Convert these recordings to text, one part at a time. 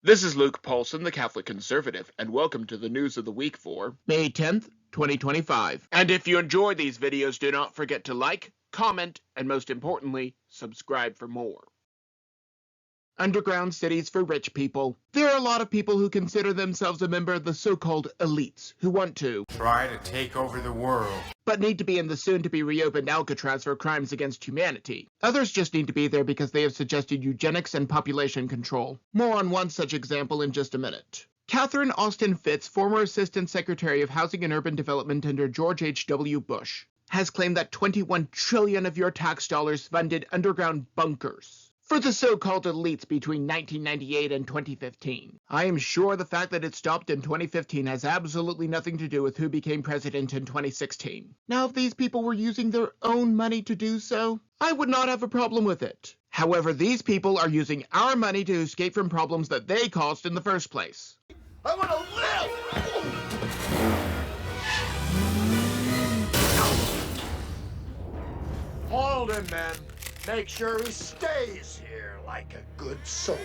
This is Luke Paulson, the Catholic Conservative, and welcome to the news of the week for May 10th, 2025. And if you enjoy these videos, do not forget to like, comment, and most importantly, subscribe for more. Underground cities for rich people. There are a lot of people who consider themselves a member of the so-called elites who want to try to take over the world, but need to be in the soon-to-be-reopened Alcatraz for crimes against humanity. Others just need to be there because they have suggested eugenics and population control. More on one such example in just a minute. Catherine Austin Fitts, former Assistant Secretary of Housing and Urban Development under George H.W. Bush, has claimed that $21 trillion of your tax dollars funded underground bunkers for the so-called elites between 1998 and 2015. I am sure the fact that it stopped in 2015 has absolutely nothing to do with who became president in 2016. Now, if these people were using their own money to do so, I would not have a problem with it. However, these people are using our money to escape from problems that they caused in the first place. I want to live! Hold him, men. Make sure he stays here like a good soldier.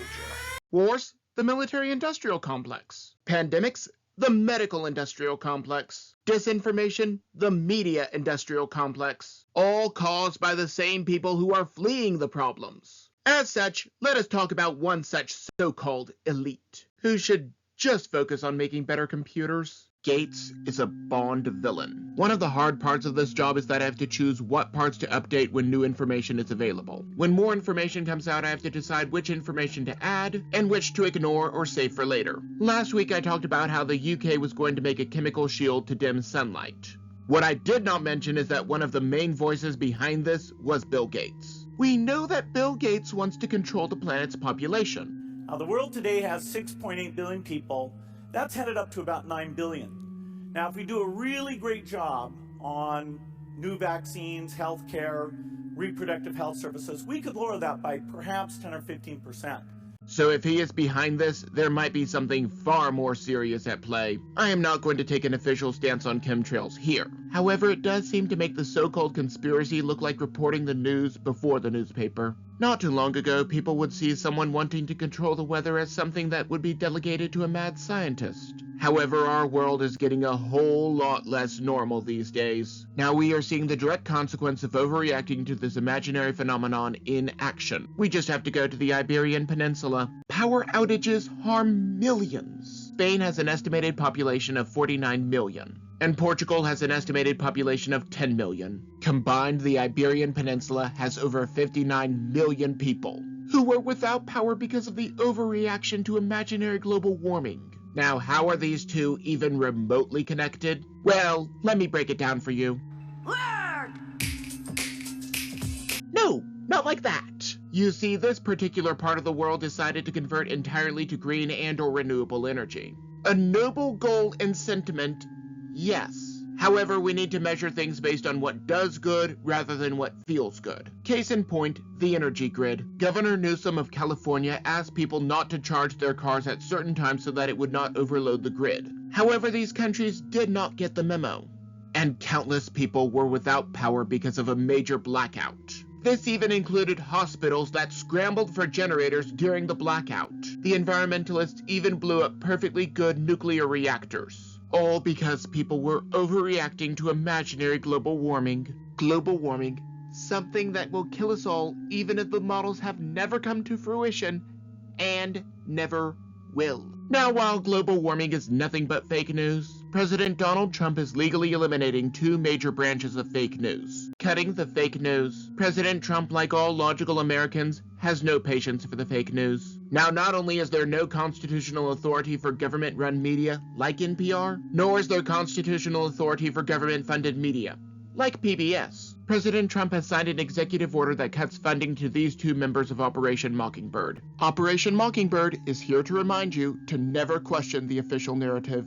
Wars, the military-industrial complex. Pandemics, the medical-industrial complex. Disinformation, the media-industrial complex. All caused by the same people who are fleeing the problems. As such, let us talk about one such so-called elite, who should just focus on making better computers. Gates is a Bond villain. One of the hard parts of this job is that I have to choose what parts to update when new information is available. When more information comes out, I have to decide which information to add and which to ignore or save for later. Last week I talked about how the UK was going to make a chemical shield to dim sunlight. What I did not mention is that one of the main voices behind this was Bill Gates. We know that Bill Gates wants to control the planet's population. Now, the world today has 6.8 billion people. That's headed up to about 9 billion. Now, if we do a really great job on new vaccines, healthcare, reproductive health services, we could lower that by perhaps 10 or 15%. So if he is behind this, there might be something far more serious at play. I am not going to take an official stance on chemtrails here. However, it does seem to make the so-called conspiracy look like reporting the news before the newspaper. Not too long ago, people would see someone wanting to control the weather as something that would be delegated to a mad scientist. However, our world is getting a whole lot less normal these days. Now we are seeing the direct consequence of overreacting to this imaginary phenomenon in action. We just have to go to the Iberian Peninsula. Power outages harm millions. Spain has an estimated population of 49 million. And Portugal has an estimated population of 10 million. Combined, the Iberian Peninsula has over 59 million people who were without power because of the overreaction to imaginary global warming. Now, how are these two even remotely connected? Well, let me break it down for you. No, not like that. You see, this particular part of the world decided to convert entirely to green and/or renewable energy. A noble goal and sentiment, yes. However, we need to measure things based on what does good rather than what feels good. Case in point, the energy grid. Governor Newsom of California asked people not to charge their cars at certain times so that it would not overload the grid. However, these countries did not get the memo. And countless people were without power because of a major blackout. This even included hospitals that scrambled for generators during the blackout. The environmentalists even blew up perfectly good nuclear reactors. All because people were overreacting to imaginary global warming. Global warming, something that will kill us all even if the models have never come to fruition and never will. Now, while global warming is nothing but fake news, President Donald Trump is legally eliminating two major branches of fake news. Cutting the fake news. President Trump, like all logical Americans, has no patience for the fake news. Now, not only is there no constitutional authority for government-run media, like NPR, nor is there constitutional authority for government-funded media, like PBS. President Trump has signed an executive order that cuts funding to these two members of Operation Mockingbird. Operation Mockingbird is here to remind you to never question the official narrative.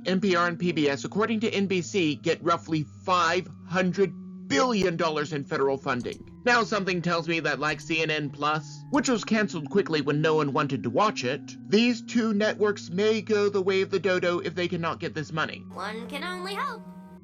NPR and PBS, according to NBC, get roughly $500 billion in federal funding. Now something tells me that, like CNN Plus, which was canceled quickly when no one wanted to watch it, these two networks may go the way of the dodo if they cannot get this money. One can only hope.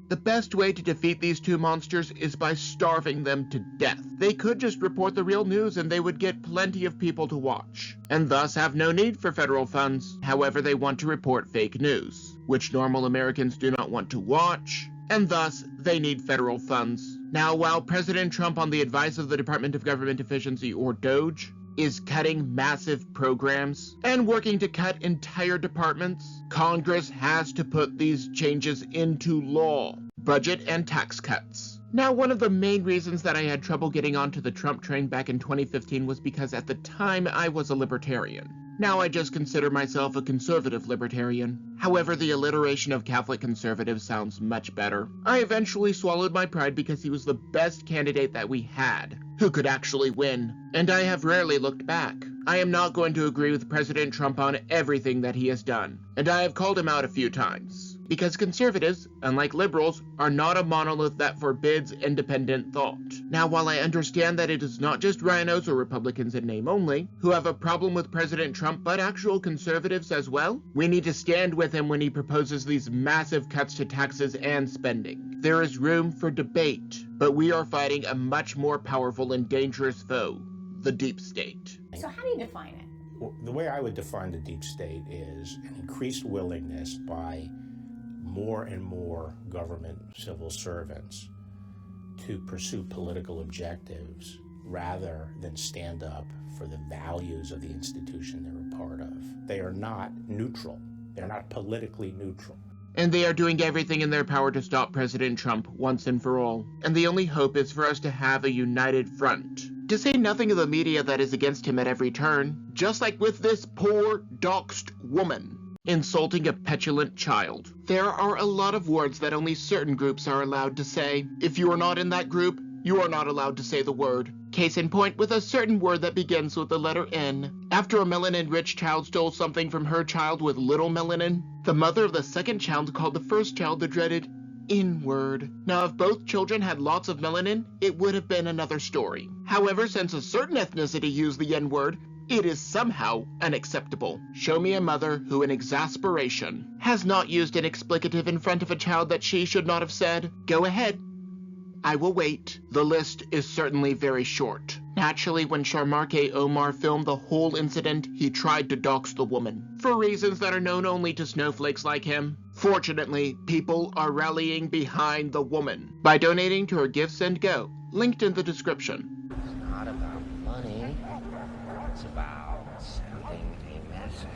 The best way to defeat these two monsters is by starving them to death. They could just report the real news and they would get plenty of people to watch, and thus have no need for federal funds. However, they want to report fake news, which normal Americans do not want to watch, and thus they need federal funds. Now, while President Trump, on the advice of the Department of Government Efficiency, or DOGE, is cutting massive programs and working to cut entire departments, Congress has to put these changes into law. Budget and tax cuts. Now, one of the main reasons that I had trouble getting onto the Trump train back in 2015 was because at the time I was a libertarian. Now I just consider myself a conservative libertarian. However, the alliteration of Catholic conservative sounds much better. I eventually swallowed my pride because he was the best candidate that we had, who could actually win, and I have rarely looked back. I am not going to agree with President Trump on everything that he has done, and I have called him out a few times. Because conservatives, unlike liberals, are not a monolith that forbids independent thought. Now, while I understand that it is not just rhinos or Republicans in name only who have a problem with President Trump, but actual conservatives as well, we need to stand with him when he proposes these massive cuts to taxes and spending. There is room for debate, but we are fighting a much more powerful and dangerous foe, the deep state. So how do you define it? Well, the way I would define the deep state is an increased willingness by more and more government civil servants to pursue political objectives rather than stand up for the values of the institution they're a part of. They are not neutral. They're not politically neutral. And they are doing everything in their power to stop President Trump once and for all. And the only hope is for us to have a united front. To say nothing of the media that is against him at every turn, just like with this poor, doxed woman insulting a petulant child. There are a lot of words that only certain groups are allowed to say. If you are not in that group, you are not allowed to say the word. Case in point with a certain word that begins with the letter N. After a melanin-rich child stole something from her child with little melanin, the mother of the second child called the first child the dreaded N-word. Now, if both children had lots of melanin, it would have been another story. However, since a certain ethnicity used the N-word, it is somehow unacceptable. Show me a mother who, in exasperation, has not used an explicative in front of a child that she should not have said. Go ahead. I will wait. The list is certainly very short. Naturally, when Sharmarke Omar filmed the whole incident, he tried to dox the woman, for reasons that are known only to snowflakes like him. Fortunately, people are rallying behind the woman by donating to her Give, Send, Go, linked in the description. It's not about money. It's about sending a message.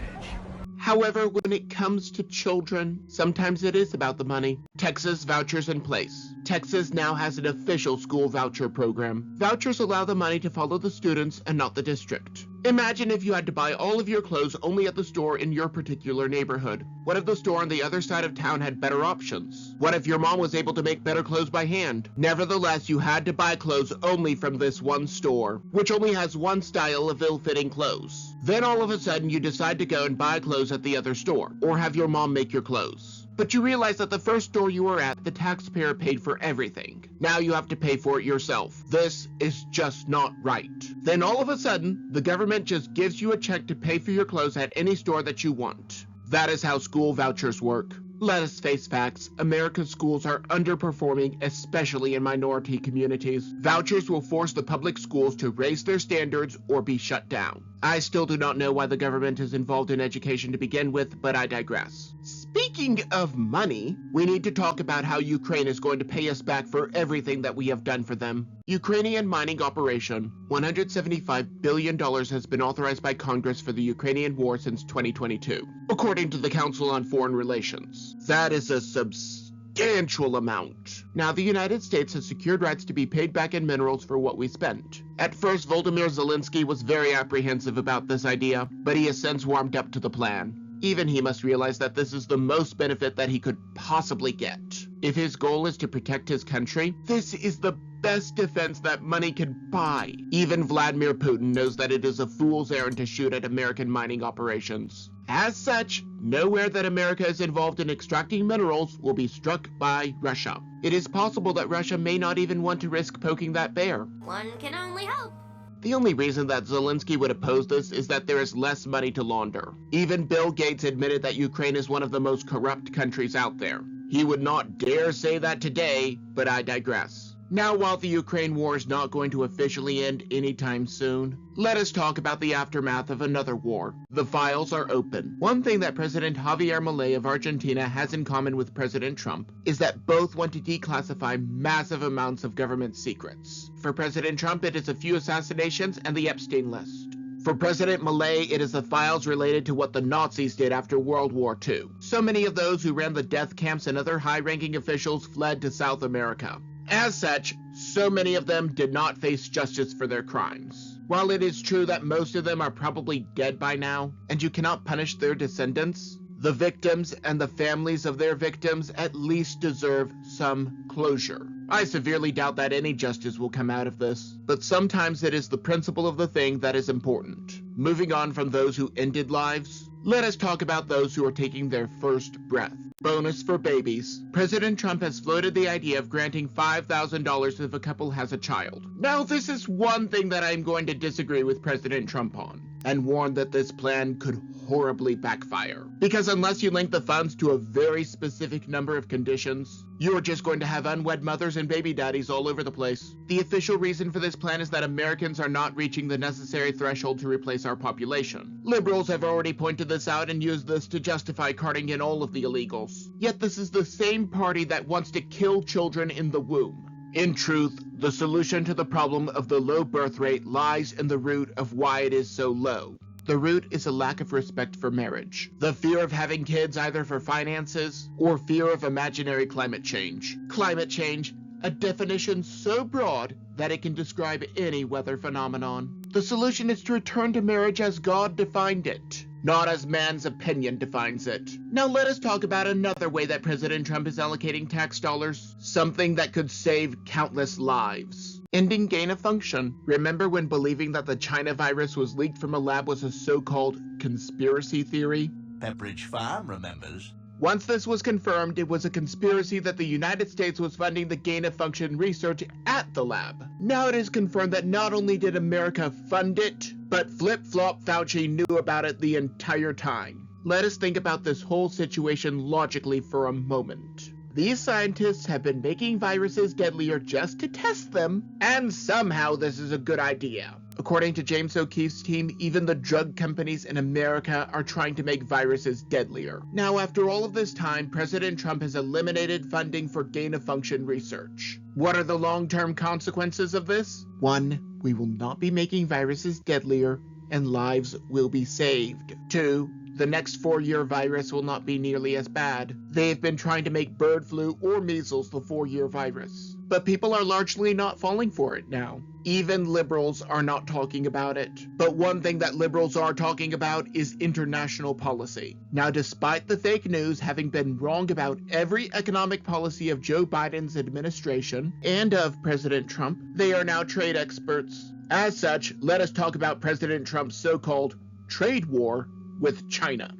However, when it comes to children, sometimes it is about the money. Texas vouchers in place. Texas now has an official school voucher program. Vouchers allow the money to follow the students and not the district. Imagine if you had to buy all of your clothes only at the store in your particular neighborhood. What if the store on the other side of town had better options? What if your mom was able to make better clothes by hand? Nevertheless, you had to buy clothes only from this one store, which only has one style of ill-fitting clothes. Then all of a sudden you decide to go and buy clothes at the other store, or have your mom make your clothes. But you realize that the first store you were at, the taxpayer paid for everything. Now you have to pay for it yourself. This is just not right. Then all of a sudden, the government just gives you a check to pay for your clothes at any store that you want. That is how school vouchers work. Let us face facts. America's schools are underperforming, especially in minority communities. Vouchers will force the public schools to raise their standards or be shut down. I still do not know why the government is involved in education to begin with, but I digress. Speaking of money, we need to talk about how Ukraine is going to pay us back for everything that we have done for them. Ukrainian mining operation. $175 billion has been authorized by Congress for the Ukrainian war since 2022, according to the Council on Foreign Relations. That is a substantial amount. Now, the United States has secured rights to be paid back in minerals for what we spent. At first, Volodymyr Zelensky was very apprehensive about this idea, but he has since warmed up to the plan. Even he must realize that this is the most benefit that he could possibly get. If his goal is to protect his country, this is the best defense that money can buy. Even Vladimir Putin knows that it is a fool's errand to shoot at American mining operations. As such, nowhere that America is involved in extracting minerals will be struck by Russia. It is possible that Russia may not even want to risk poking that bear. One can only hope. The only reason that Zelensky would oppose this is that there is less money to launder. Even Bill Gates admitted that Ukraine is one of the most corrupt countries out there. He would not dare say that today, but I digress. Now, while the Ukraine war is not going to officially end anytime soon, let us talk about the aftermath of another war. The files are open. One thing that President Javier Milei of Argentina has in common with President Trump is that both want to declassify massive amounts of government secrets. For President Trump, it is a few assassinations and the Epstein list. For President Milei, it is the files related to what the Nazis did after World War II. So many of those who ran the death camps and other high-ranking officials fled to South America. As such, so many of them did not face justice for their crimes. While it is true that most of them are probably dead by now, and you cannot punish their descendants, the victims and the families of their victims at least deserve some closure. I severely doubt that any justice will come out of this, but sometimes it is the principle of the thing that is important. Moving on from those who ended lives, let us talk about those who are taking their first breath. Bonus for babies. President Trump has floated the idea of granting $5,000 if a couple has a child. Now, this is one thing that I'm going to disagree with President Trump on, and warn that this plan could horribly backfire. Because unless you link the funds to a very specific number of conditions, you're just going to have unwed mothers and baby daddies all over the place. The official reason for this plan is that Americans are not reaching the necessary threshold to replace our population. Liberals have already pointed this out and used this to justify carting in all of the illegals. Yet this is the same party that wants to kill children in the womb. In truth, the solution to the problem of the low birth rate lies in the root of why it is so low. The root is a lack of respect for marriage. The fear of having kids either for finances or fear of imaginary climate change. Climate change, a definition so broad that it can describe any weather phenomenon. The solution is to return to marriage as God defined it, not as man's opinion defines it. Now let us talk about another way that President Trump is allocating tax dollars, something that could save countless lives. Ending gain of function. Remember when believing that the China virus was leaked from a lab was a so-called conspiracy theory? Pepperidge Farm remembers. Once this was confirmed, it was a conspiracy that the United States was funding the gain-of-function research at the lab. Now it is confirmed that not only did America fund it, but flip-flop Fauci knew about it the entire time. Let us think about this whole situation logically for a moment. These scientists have been making viruses deadlier just to test them, and somehow this is a good idea. According to James O'Keefe's team, even the drug companies in America are trying to make viruses deadlier. Now, after all of this time, President Trump has eliminated funding for gain-of-function research. What are the long-term consequences of this? 1. We will not be making viruses deadlier, and lives will be saved. 2. The next 4-year virus will not be nearly as bad. They have been trying to make bird flu or measles the 4-year virus. But people are largely not falling for it now. Even liberals are not talking about it. But one thing that liberals are talking about is international policy. Now, despite the fake news having been wrong about every economic policy of Joe Biden's administration and of President Trump, they are now trade experts. As such, let us talk about President Trump's so-called trade war with China.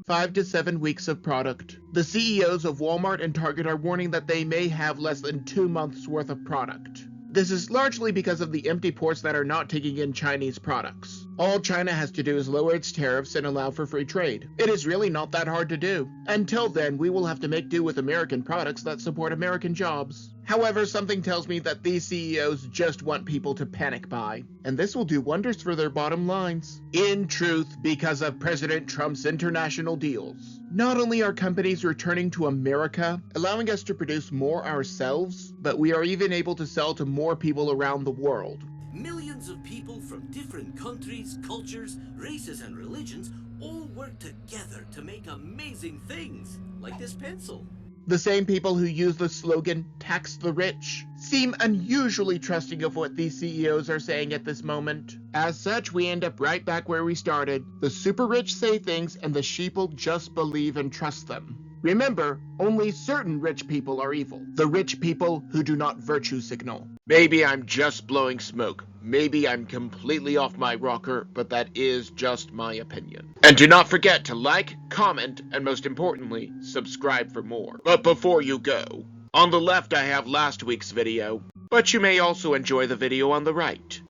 Five to 7 weeks of product. The CEOs of Walmart and Target are warning that they may have less than 2 months worth of product. This is largely because of the empty ports that are not taking in Chinese products. All China has to do is lower its tariffs and allow for free trade. It is really not that hard to do. Until then, we will have to make do with American products that support American jobs. However, something tells me that these CEOs just want people to panic buy, and this will do wonders for their bottom lines. In truth, because of President Trump's international deals. Not only are companies returning to America, allowing us to produce more ourselves, but we are even able to sell to more people around the world. Millions of people from different countries, cultures, races, and religions all work together to make amazing things, like this pencil. The same people who use the slogan, tax the rich, seem unusually trusting of what these CEOs are saying at this moment. As such, we end up right back where we started. The super rich say things and the sheeple just believe and trust them. Remember, only certain rich people are evil. The rich people who do not virtue signal. Maybe I'm just blowing smoke. Maybe I'm completely off my rocker, but that is just my opinion. And do not forget to like, comment, and most importantly, subscribe for more. But before you go, on the left I have last week's video, but you may also enjoy the video on the right.